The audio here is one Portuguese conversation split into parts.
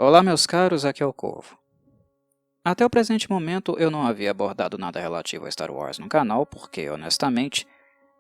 Olá, meus caros, aqui é o Corvo. Até o presente momento eu não havia abordado nada relativo a Star Wars no canal porque, honestamente,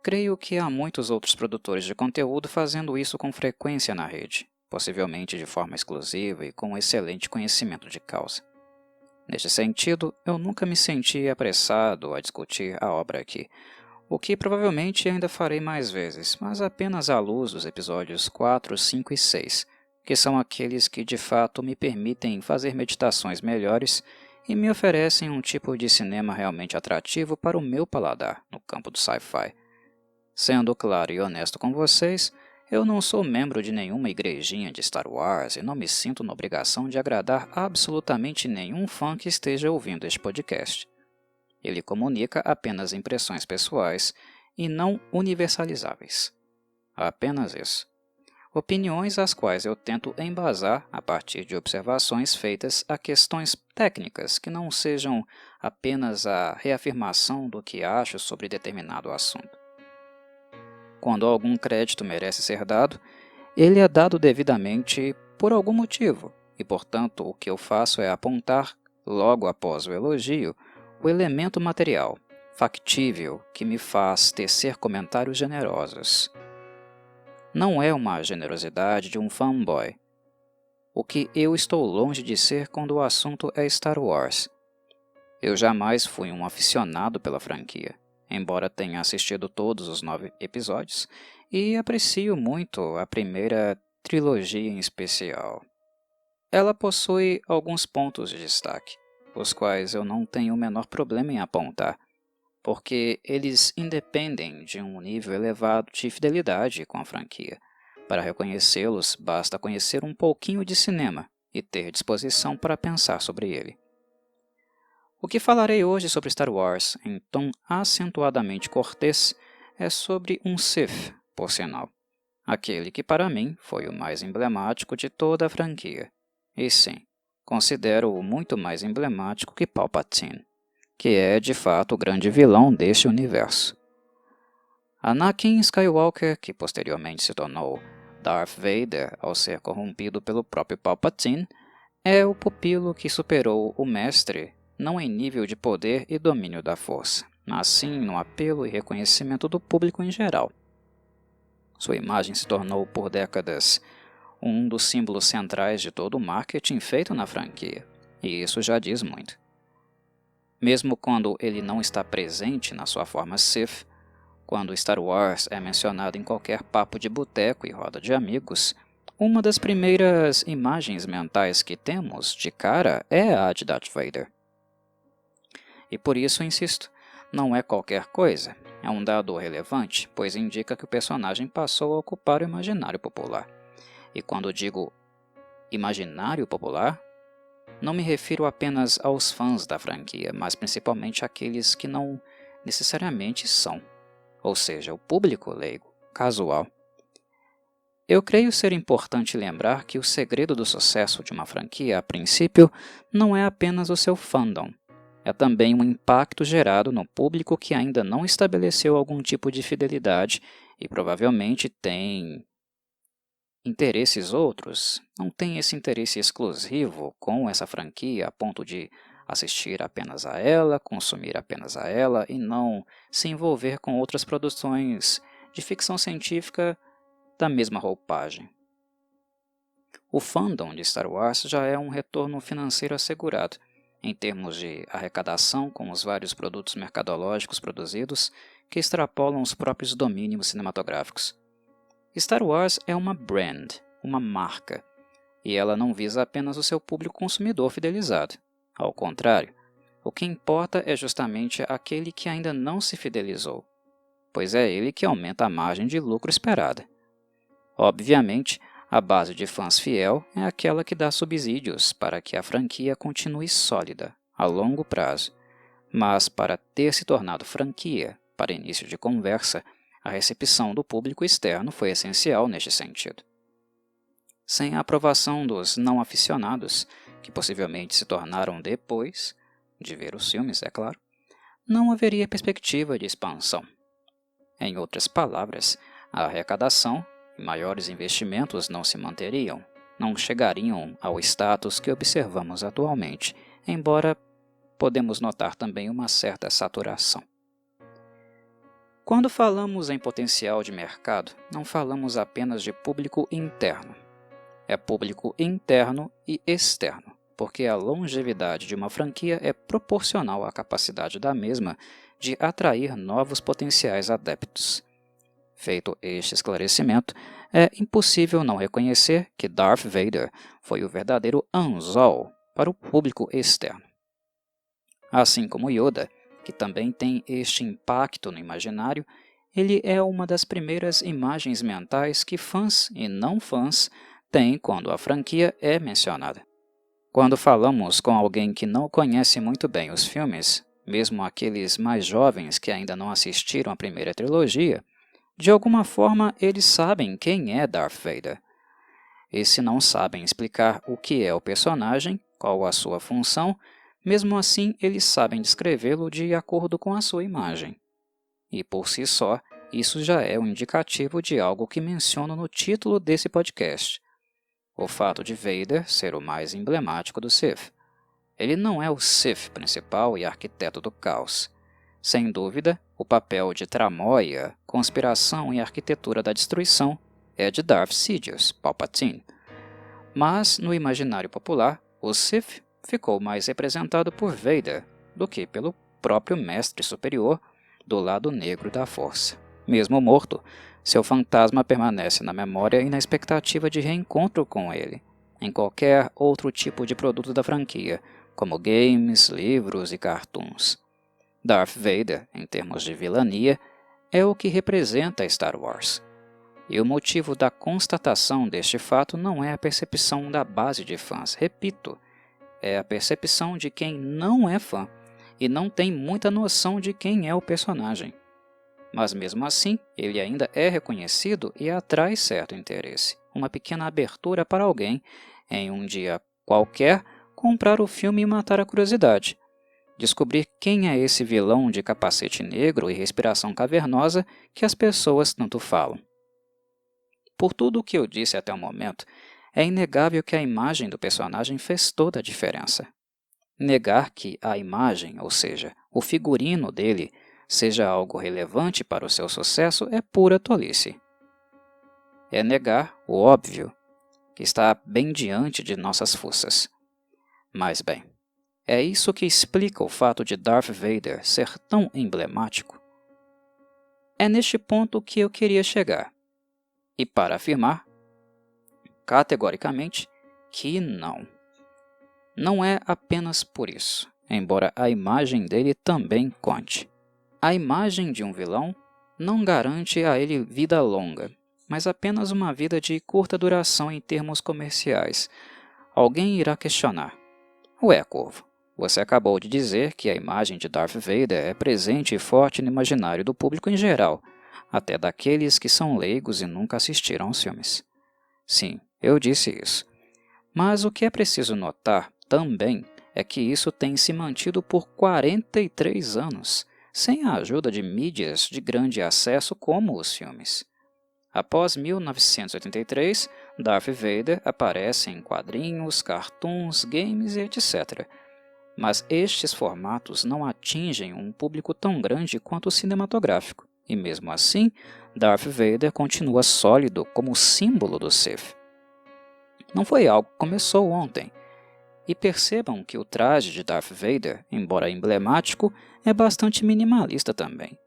creio que há muitos outros produtores de conteúdo fazendo isso com frequência na rede, possivelmente de forma exclusiva e com excelente conhecimento de causa. Neste sentido, eu nunca me senti apressado a discutir a obra aqui, o que provavelmente ainda farei mais vezes, mas apenas à luz dos episódios 4, 5 e 6, que são aqueles que de fato me permitem fazer meditações melhores e me oferecem um tipo de cinema realmente atrativo para o meu paladar no campo do sci-fi. Sendo claro e honesto com vocês, eu não sou membro de nenhuma igrejinha de Star Wars e não me sinto na obrigação de agradar absolutamente nenhum fã que esteja ouvindo este podcast. Ele comunica apenas impressões pessoais e não universalizáveis. Apenas isso. Opiniões às quais eu tento embasar a partir de observações feitas a questões técnicas que não sejam apenas a reafirmação do que acho sobre determinado assunto. Quando algum crédito merece ser dado, ele é dado devidamente por algum motivo, e portanto o que eu faço é apontar, logo após o elogio, o elemento material, factível, que me faz tecer comentários generosos. Não é uma generosidade de um fanboy, o que eu estou longe de ser quando o assunto é Star Wars. Eu jamais fui um aficionado pela franquia, embora tenha assistido todos os 9 episódios, e aprecio muito a primeira trilogia em especial. Ela possui alguns pontos de destaque, os quais eu não tenho o menor problema em apontar, porque eles independem de um nível elevado de fidelidade com a franquia. Para reconhecê-los, basta conhecer um pouquinho de cinema e ter disposição para pensar sobre ele. O que falarei hoje sobre Star Wars, em tom acentuadamente cortês, é sobre um Sith, por sinal. Aquele que para mim foi o mais emblemático de toda a franquia. E sim, considero-o muito mais emblemático que Palpatine, que é de fato o grande vilão deste universo. Anakin Skywalker, que posteriormente se tornou Darth Vader ao ser corrompido pelo próprio Palpatine, é o pupilo que superou o mestre não em nível de poder e domínio da força, mas sim no apelo e reconhecimento do público em geral. Sua imagem se tornou por décadas um dos símbolos centrais de todo o marketing feito na franquia, e isso já diz muito. Mesmo quando ele não está presente na sua forma Sith, quando Star Wars é mencionado em qualquer papo de boteco e roda de amigos, uma das primeiras imagens mentais que temos de cara é a de Darth Vader. E por isso insisto, não é qualquer coisa, é um dado relevante, pois indica que o personagem passou a ocupar o imaginário popular. E quando digo imaginário popular, não me refiro apenas aos fãs da franquia, mas principalmente àqueles que não necessariamente são, ou seja, o público leigo, casual. Eu creio ser importante lembrar que o segredo do sucesso de uma franquia, a princípio, não é apenas o seu fandom. É também um impacto gerado no público que ainda não estabeleceu algum tipo de fidelidade e provavelmente tem interesses outros, não tem esse interesse exclusivo com essa franquia a ponto de assistir apenas a ela, consumir apenas a ela e não se envolver com outras produções de ficção científica da mesma roupagem. O fandom de Star Wars já é um retorno financeiro assegurado, em termos de arrecadação com os vários produtos mercadológicos produzidos que extrapolam os próprios domínios cinematográficos. Star Wars é uma brand, uma marca, e ela não visa apenas o seu público consumidor fidelizado. Ao contrário, o que importa é justamente aquele que ainda não se fidelizou, pois é ele que aumenta a margem de lucro esperada. Obviamente, a base de fãs fiel é aquela que dá subsídios para que a franquia continue sólida, a longo prazo. Mas para ter se tornado franquia, para início de conversa, a recepção do público externo foi essencial neste sentido. Sem a aprovação dos não aficionados, que possivelmente se tornaram depois de ver os filmes, é claro, não haveria perspectiva de expansão. Em outras palavras, a arrecadação e maiores investimentos não se manteriam, não chegariam ao status que observamos atualmente, embora podemos notar também uma certa saturação. Quando falamos em potencial de mercado, não falamos apenas de público interno. É público interno e externo, porque a longevidade de uma franquia é proporcional à capacidade da mesma de atrair novos potenciais adeptos. Feito este esclarecimento, é impossível não reconhecer que Darth Vader foi o verdadeiro anzol para o público externo. Assim como Yoda, que também tem este impacto no imaginário, ele é uma das primeiras imagens mentais que fãs e não fãs têm quando a franquia é mencionada. Quando falamos com alguém que não conhece muito bem os filmes, mesmo aqueles mais jovens que ainda não assistiram à primeira trilogia, de alguma forma eles sabem quem é Darth Vader. E se não sabem explicar o que é o personagem, qual a sua função, mesmo assim eles sabem descrevê-lo de acordo com a sua imagem. E por si só, isso já é um indicativo de algo que menciono no título desse podcast. O fato de Vader ser o mais emblemático do Sith. Ele não é o Sith principal e arquiteto do caos. Sem dúvida, o papel de tramóia, conspiração e arquitetura da destruição é de Darth Sidious, Palpatine. Mas, no imaginário popular, o Sith ficou mais representado por Vader do que pelo próprio Mestre Superior do lado negro da Força. Mesmo morto, seu fantasma permanece na memória e na expectativa de reencontro com ele, em qualquer outro tipo de produto da franquia, como games, livros e cartoons. Darth Vader, em termos de vilania, é o que representa Star Wars. E o motivo da constatação deste fato não é a percepção da base de fãs, repito, é a percepção de quem não é fã e não tem muita noção de quem é o personagem. Mas mesmo assim, ele ainda é reconhecido e atrai certo interesse, uma pequena abertura para alguém, em um dia qualquer, comprar o filme e matar a curiosidade. Descobrir quem é esse vilão de capacete negro e respiração cavernosa que as pessoas tanto falam. Por tudo o que eu disse até o momento, é inegável que a imagem do personagem fez toda a diferença. Negar que a imagem, ou seja, o figurino dele, seja algo relevante para o seu sucesso é pura tolice. É negar o óbvio, que está bem diante de nossas forças. Mas bem, é isso que explica o fato de Darth Vader ser tão emblemático. É neste ponto que eu queria chegar. E para afirmar, categoricamente, que não. Não é apenas por isso, embora a imagem dele também conte. A imagem de um vilão não garante a ele vida longa, mas apenas uma vida de curta duração em termos comerciais. Alguém irá questionar. Ué, Corvo, você acabou de dizer que a imagem de Darth Vader é presente e forte no imaginário do público em geral, até daqueles que são leigos e nunca assistiram aos filmes. Sim, eu disse isso. Mas o que é preciso notar também é que isso tem se mantido por 43 anos, sem a ajuda de mídias de grande acesso como os filmes. Após 1983, Darth Vader aparece em quadrinhos, cartoons, games e etc. Mas estes formatos não atingem um público tão grande quanto o cinematográfico, e mesmo assim, Darth Vader continua sólido como símbolo do Sith. Não foi algo que começou ontem. E percebam que o traje de Darth Vader, embora emblemático, é bastante minimalista também.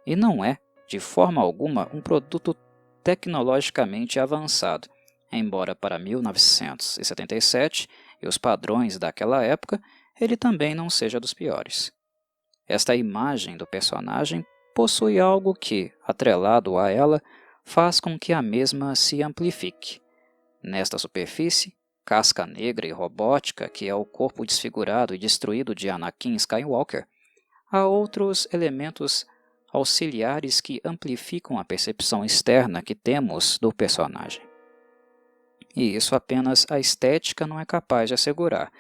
E não é, de forma alguma, um produto tecnologicamente avançado, embora para 1977 e os padrões daquela época, ele também não seja dos piores. Esta imagem do personagem possui algo que, atrelado a ela, faz com que a mesma se amplifique. Nesta superfície, casca negra e robótica, que é o corpo desfigurado e destruído de Anakin Skywalker, há outros elementos auxiliares que amplificam a percepção externa que temos do personagem. E isso apenas a estética não é capaz de assegurar,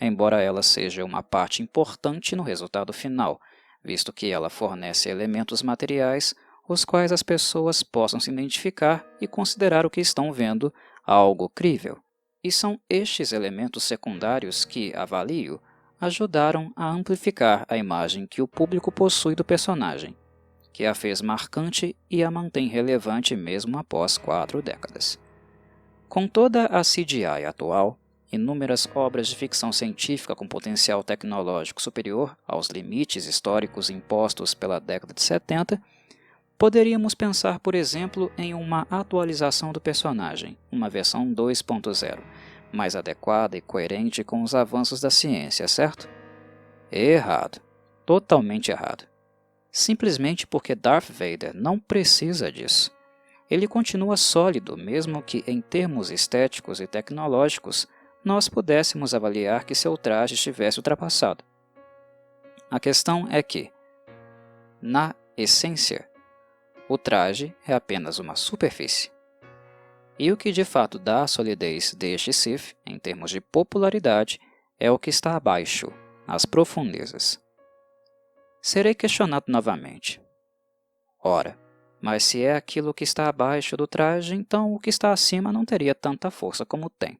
embora ela seja uma parte importante no resultado final, visto que ela fornece elementos materiais os quais as pessoas possam se identificar e considerar o que estão vendo algo crível, E são estes elementos secundários que, avalio, ajudaram a amplificar a imagem que o público possui do personagem, que a fez marcante e a mantém relevante mesmo após 4 décadas. Com toda a CGI atual, inúmeras obras de ficção científica com potencial tecnológico superior aos limites históricos impostos pela década de 70, poderíamos pensar, por exemplo, em uma atualização do personagem, uma versão 2.0, mais adequada e coerente com os avanços da ciência, certo? Errado. Totalmente errado. Simplesmente porque Darth Vader não precisa disso. Ele continua sólido, mesmo que em termos estéticos e tecnológicos nós pudéssemos avaliar que seu traje estivesse ultrapassado. A questão é que, na essência, o traje é apenas uma superfície. E o que de fato dá a solidez deste Sith, em termos de popularidade, é o que está abaixo, as profundezas. Serei questionado novamente. Ora, mas se é aquilo que está abaixo do traje, então o que está acima não teria tanta força como tem.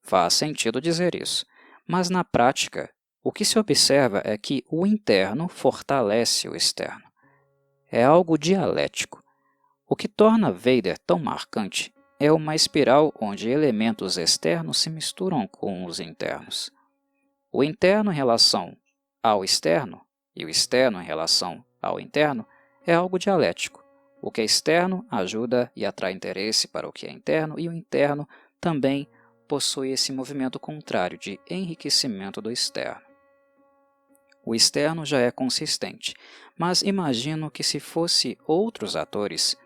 Faz sentido dizer isso, mas na prática, o que se observa é que o interno fortalece o externo. É algo dialético. O que torna Vader tão marcante é uma espiral onde elementos externos se misturam com os internos. O interno em relação ao externo e o externo em relação ao interno é algo dialético. O que é externo ajuda e atrai interesse para o que é interno, e o interno também possui esse movimento contrário de enriquecimento do externo. O externo já é consistente, mas imagino que se fosse outros atores,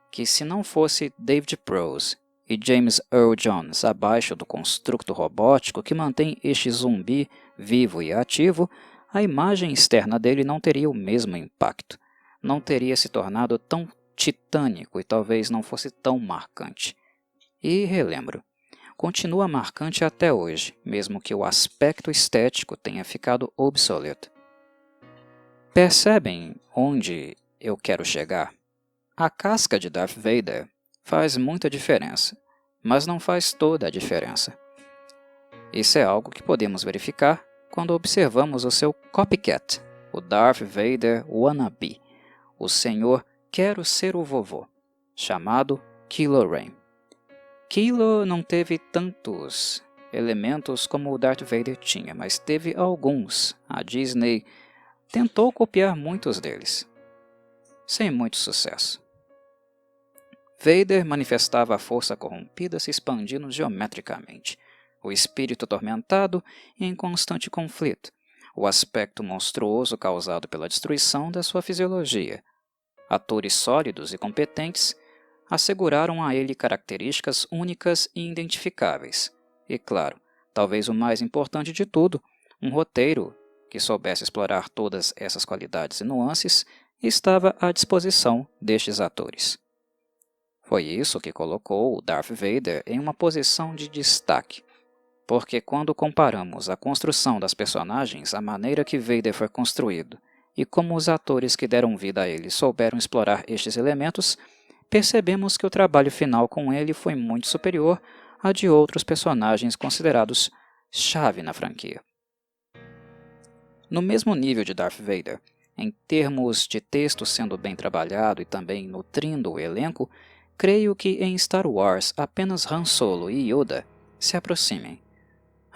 que se não fosse David Prowse e James Earl Jones abaixo do construto robótico que mantém este zumbi vivo e ativo, a imagem externa dele não teria o mesmo impacto, não teria se tornado tão titânico e talvez não fosse tão marcante. E relembro, continua marcante até hoje, mesmo que o aspecto estético tenha ficado obsoleto. Percebem onde eu quero chegar? A casca de Darth Vader faz muita diferença, mas não faz toda a diferença. Isso é algo que podemos verificar quando observamos o seu copycat, o Darth Vader wannabe, o senhor Quero Ser o Vovô, chamado Kylo Ren. Kylo não teve tantos elementos como o Darth Vader tinha, mas teve alguns. A Disney tentou copiar muitos deles, sem muito sucesso. Vader manifestava a força corrompida se expandindo geometricamente, o espírito atormentado e em constante conflito, o aspecto monstruoso causado pela destruição da sua fisiologia. Atores sólidos e competentes asseguraram a ele características únicas e identificáveis. E, claro, talvez o mais importante de tudo, um roteiro que soubesse explorar todas essas qualidades e nuances estava à disposição destes atores. Foi isso que colocou o Darth Vader em uma posição de destaque, porque quando comparamos a construção das personagens, a maneira que Vader foi construído e como os atores que deram vida a ele souberam explorar estes elementos, percebemos que o trabalho final com ele foi muito superior a de outros personagens considerados chave na franquia. No mesmo nível de Darth Vader, em termos de texto sendo bem trabalhado e também nutrindo o elenco, creio que em Star Wars apenas Han Solo e Yoda se aproximem.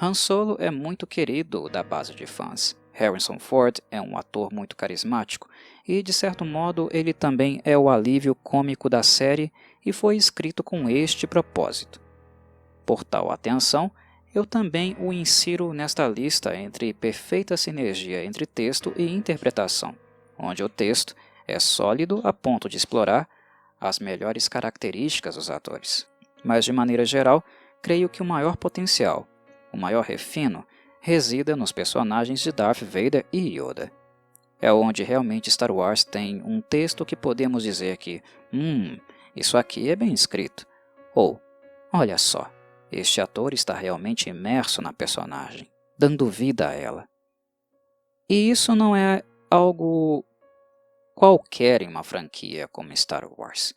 Han Solo é muito querido da base de fãs. Harrison Ford é um ator muito carismático e, de certo modo, ele também é o alívio cômico da série e foi escrito com este propósito. Por tal atenção, eu também o insiro nesta lista entre perfeita sinergia entre texto e interpretação, onde o texto é sólido a ponto de explorar as melhores características dos atores. Mas, de maneira geral, creio que o maior potencial, o maior refino, resida nos personagens de Darth Vader e Yoda. É onde realmente Star Wars tem um texto que podemos dizer que, isso aqui é bem escrito, ou, olha só, este ator está realmente imerso na personagem, dando vida a ela. E isso não é algo qualquer em uma franquia como Star Wars.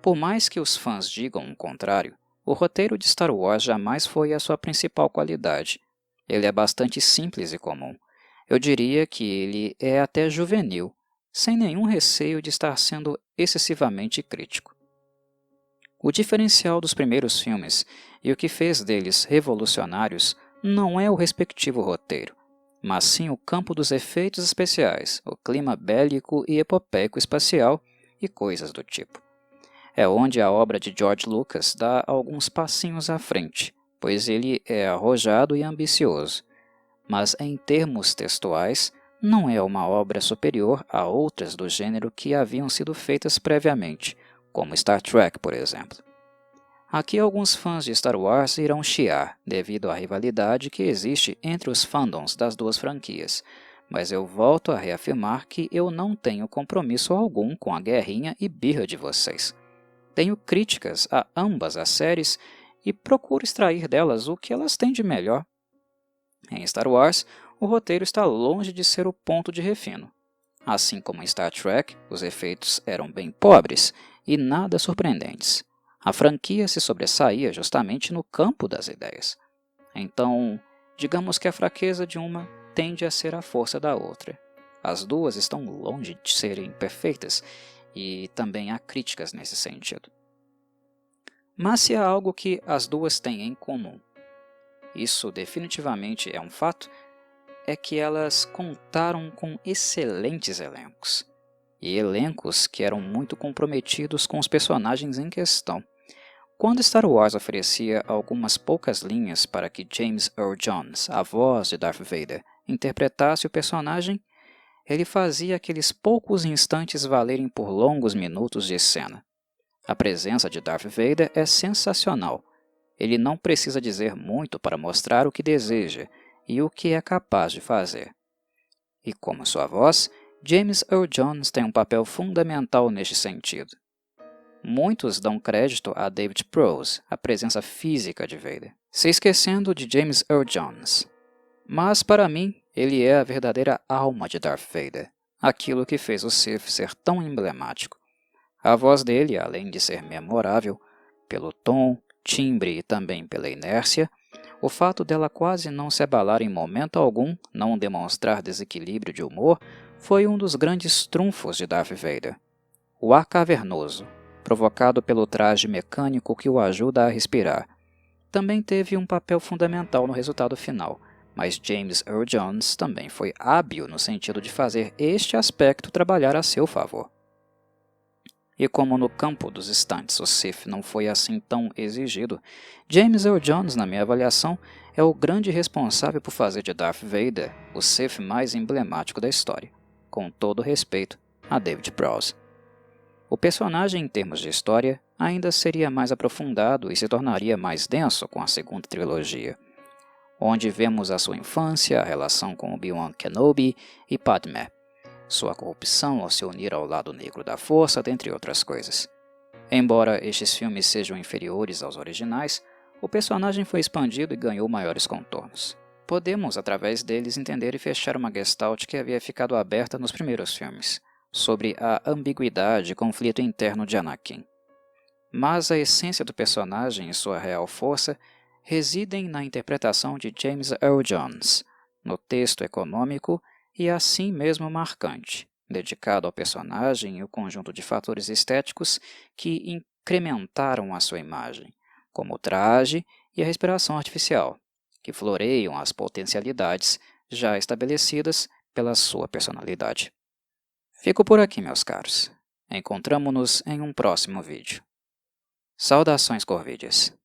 Por mais que os fãs digam o contrário, O roteiro de Star Wars jamais foi a sua principal qualidade. Ele é bastante simples e comum. Eu diria que ele é até juvenil, sem nenhum receio de estar sendo excessivamente crítico. O diferencial dos primeiros filmes e o que fez deles revolucionários não é o respectivo roteiro, mas sim o campo dos efeitos especiais, o clima bélico e epopeico espacial e coisas do tipo. É onde a obra de George Lucas dá alguns passinhos à frente, pois ele é arrojado e ambicioso, mas em termos textuais não é uma obra superior a outras do gênero que haviam sido feitas previamente, como Star Trek, por exemplo. Aqui alguns fãs de Star Wars irão chiar devido à rivalidade que existe entre os fandoms das duas franquias, mas eu volto a reafirmar que eu não tenho compromisso algum com a guerrinha e birra de vocês. Tenho críticas a ambas as séries e procuro extrair delas o que elas têm de melhor. Em Star Wars, o roteiro está longe de ser o ponto de refino. Assim como em Star Trek, os efeitos eram bem pobres e nada surpreendentes. A franquia se sobressaía justamente no campo das ideias. Então, digamos que a fraqueza de uma tende a ser a força da outra. As duas estão longe de serem perfeitas e também há críticas nesse sentido. Mas se há algo que as duas têm em comum, isso definitivamente é um fato, é que elas contaram com excelentes elencos. E elencos que eram muito comprometidos com os personagens em questão. Quando Star Wars oferecia algumas poucas linhas para que James Earl Jones, a voz de Darth Vader, interpretasse o personagem, ele fazia aqueles poucos instantes valerem por longos minutos de cena. A presença de Darth Vader é sensacional. Ele não precisa dizer muito para mostrar o que deseja e o que é capaz de fazer. E como sua voz, James Earl Jones tem um papel fundamental neste sentido. Muitos dão crédito a David Prowse, a presença física de Vader, se esquecendo de James Earl Jones. Mas para mim, ele é a verdadeira alma de Darth Vader, aquilo que fez o Sith ser tão emblemático. A voz dele, além de ser memorável, pelo tom, timbre e também pela inércia, o fato dela quase não se abalar em momento algum, não demonstrar desequilíbrio de humor, foi um dos grandes trunfos de Darth Vader. O ar cavernoso, provocado pelo traje mecânico que o ajuda a respirar, também teve um papel fundamental no resultado final, mas James Earl Jones também foi hábil no sentido de fazer este aspecto trabalhar a seu favor. E como no campo dos stunts o Sith não foi assim tão exigido, James Earl Jones, na minha avaliação, é o grande responsável por fazer de Darth Vader o Sith mais emblemático da história, com todo respeito a David Prowse. O personagem, em termos de história, ainda seria mais aprofundado e se tornaria mais denso com a segunda trilogia, onde vemos a sua infância, a relação com Obi-Wan Kenobi e Padmé, sua corrupção ao se unir ao lado negro da força, dentre outras coisas. Embora estes filmes sejam inferiores aos originais, o personagem foi expandido e ganhou maiores contornos. Podemos, através deles, entender e fechar uma gestalt que havia ficado aberta nos primeiros filmes, sobre a ambiguidade e conflito interno de Anakin. Mas a essência do personagem e sua real força residem na interpretação de James Earl Jones, no texto econômico e assim mesmo marcante, dedicado ao personagem e o conjunto de fatores estéticos que incrementaram a sua imagem, como o traje e a respiração artificial, que floreiam as potencialidades já estabelecidas pela sua personalidade. Fico por aqui, meus caros. Encontramo-nos em um próximo vídeo. Saudações Corvides!